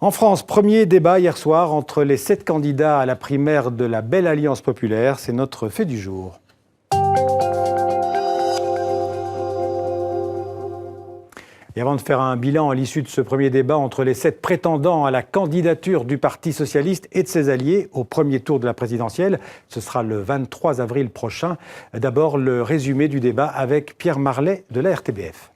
En France, premier débat hier soir entre les 7 candidats à la primaire de la Belle Alliance populaire. C'est notre fait du jour. Et avant de faire un bilan à l'issue de ce premier débat entre les 7 prétendants à la candidature du Parti socialiste et de ses alliés au premier tour de la présidentielle, ce sera le 23 avril prochain. D'abord, le résumé du débat avec Pierre Marlet de la RTBF.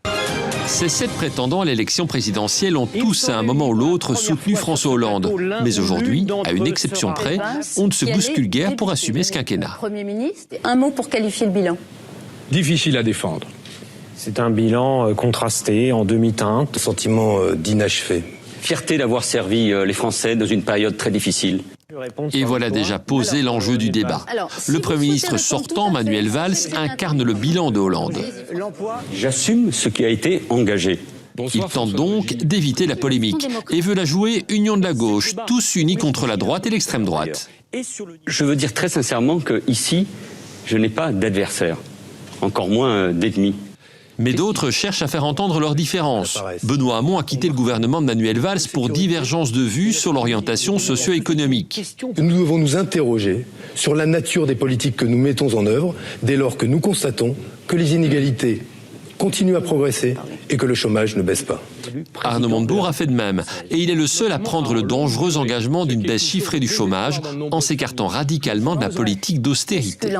Ces 7 prétendants à l'élection présidentielle ont tous à un moment ou l'autre soutenu François Hollande. Mais aujourd'hui, à une exception près, on ne se bouscule guère pour assumer ce quinquennat. Premier ministre, un mot pour qualifier le bilan. Difficile à défendre. C'est un bilan contrasté, en demi-teinte. Sentiment d'inachevé. Fierté d'avoir servi les Français dans une période très difficile. Et voilà déjà posé l'enjeu du débat. Le Premier ministre sortant, Manuel Valls, incarne le bilan de Hollande. J'assume ce qui a été engagé. Il tente donc d'éviter la polémique et veut la jouer union de la gauche, tous unis contre la droite et l'extrême droite. Je veux dire très sincèrement que ici, je n'ai pas d'adversaire, encore moins d'ennemis. Mais d'autres cherchent à faire entendre leurs différences. Benoît Hamon a quitté le gouvernement de Manuel Valls pour divergence de vues sur l'orientation socio-économique. Nous devons nous interroger sur la nature des politiques que nous mettons en œuvre dès lors que nous constatons que les inégalités continuent à progresser et que le chômage ne baisse pas. Arnaud Montebourg a fait de même. Et il est le seul à prendre le dangereux engagement d'une baisse chiffrée du chômage en s'écartant radicalement de la politique d'austérité.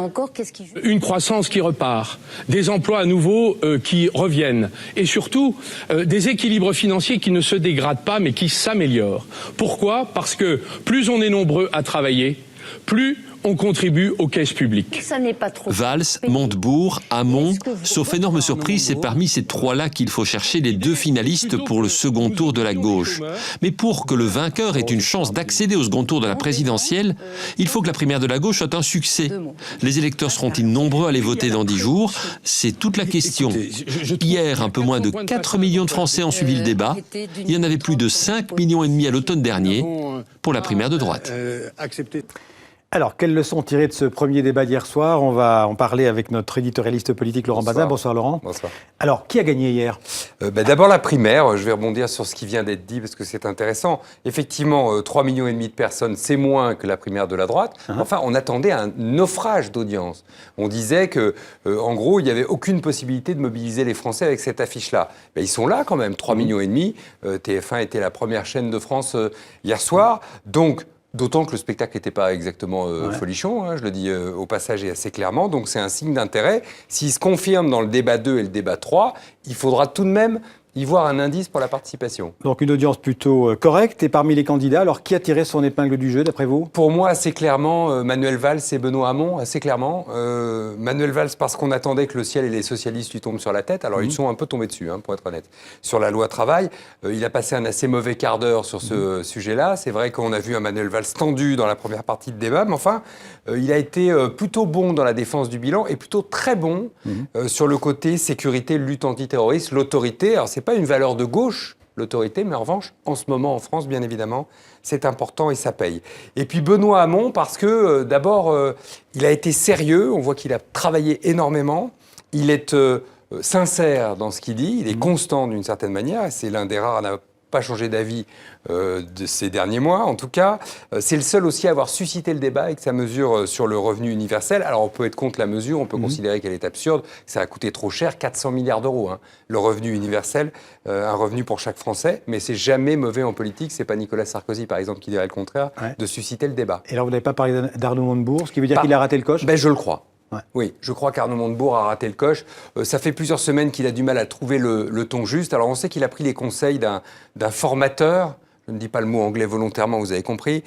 Une croissance qui repart, des emplois à nouveau qui reviennent et surtout des équilibres financiers qui ne se dégradent pas mais qui s'améliorent. Pourquoi ? Parce que plus on est nombreux à travailler, plus on contribue aux caisses publiques. Valls, Montebourg, Hamon, sauf énorme surprise, c'est parmi ces trois-là qu'il faut chercher les 2 finalistes pour le second tour de la gauche. Mais pour que le vainqueur ait une chance d'accéder au second tour de la présidentielle, il faut que la primaire de la gauche soit un succès. Les électeurs seront-ils nombreux à les voter dans 10 jours? C'est toute la question. Hier, un peu moins de 4 millions de Français ont suivi le débat. Il y en avait plus de 5,5 millions à l'automne dernier pour la primaire de droite. Alors, quelles leçons tirer de ce premier débat d'hier soir? On va en parler avec notre éditorialiste politique Laurent Bazin. Bonsoir Laurent. Bonsoir. Alors, qui a gagné hier? D'abord la primaire, je vais rebondir sur ce qui vient d'être dit parce que c'est intéressant. Effectivement, 3,5 millions de personnes, c'est moins que la primaire de la droite. Enfin, on attendait un naufrage d'audience. On disait que, en gros, il n'y avait aucune possibilité de mobiliser les Français avec cette affiche-là. Mais ils sont là quand même, 3,5 millions. TF1 était la première chaîne de France hier soir. Donc, d'autant que le spectacle n'était pas exactement folichon, je le dis au passage et assez clairement, donc c'est un signe d'intérêt. S'il se confirme dans le débat 2 et le débat 3, il faudra tout de même y voir un indice pour la participation. Donc une audience plutôt correcte. Et parmi les candidats, alors qui a tiré son épingle du jeu d'après vous? Pour moi, assez clairement, Manuel Valls et Benoît Hamon, assez clairement. Manuel Valls parce qu'on attendait que le ciel et les socialistes lui tombent sur la tête. Alors ils sont un peu tombés dessus, pour être honnête. Sur la loi travail, il a passé un assez mauvais quart d'heure sur ce sujet-là. C'est vrai qu'on a vu un Manuel Valls tendu dans la première partie de débat, mais enfin, il a été plutôt bon dans la défense du bilan et plutôt très bon sur le côté sécurité, lutte antiterroriste, l'autorité. Alors c'est pas une valeur de gauche, l'autorité, mais en revanche, en ce moment, en France, bien évidemment, c'est important et ça paye. Et puis Benoît Hamon, parce que d'abord, il a été sérieux, on voit qu'il a travaillé énormément, il est sincère dans ce qu'il dit, il est constant d'une certaine manière, et c'est l'un des rares à n'a pas changé d'avis de ces derniers mois, en tout cas. C'est le seul aussi à avoir suscité le débat avec sa mesure sur le revenu universel. Alors on peut être contre la mesure, on peut considérer qu'elle est absurde, que ça a coûté trop cher, 400 milliards d'euros, le revenu universel, un revenu pour chaque Français, mais c'est jamais mauvais en politique, c'est pas Nicolas Sarkozy par exemple qui dirait le contraire, de susciter le débat. Et alors vous n'avez pas parlé d'Arnaud Montebourg, ce qui veut dire qu'il a raté le coche? Je le crois. Oui, je crois qu'Arnaud Montebourg a raté le coche. Ça fait plusieurs semaines qu'il a du mal à trouver le ton juste. Alors on sait qu'il a pris les conseils d'un formateur, je ne dis pas le mot anglais volontairement, vous avez compris,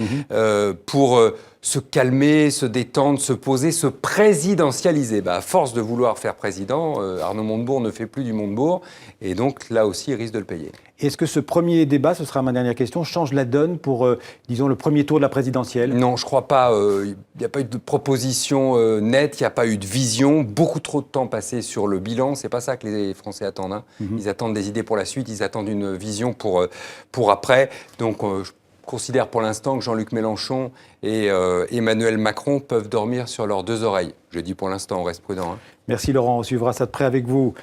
pour se calmer, se détendre, se poser, se présidentialiser. À force de vouloir faire président, Arnaud Montebourg ne fait plus du Montebourg, et donc là aussi, il risque de le payer. Est-ce que ce premier débat, ce sera ma dernière question, change la donne pour, disons, le premier tour de la présidentielle? Non, je ne crois pas. Il n'y a pas eu de proposition nette, il n'y a pas eu de vision. Beaucoup trop de temps passé sur le bilan. Ce n'est pas ça que les Français attendent. Ils attendent des idées pour la suite, ils attendent une vision pour après. Donc, je considère pour l'instant que Jean-Luc Mélenchon et Emmanuel Macron peuvent dormir sur leurs 2 oreilles. Je dis pour l'instant, on reste prudent. Merci Laurent, on suivra ça de près avec vous.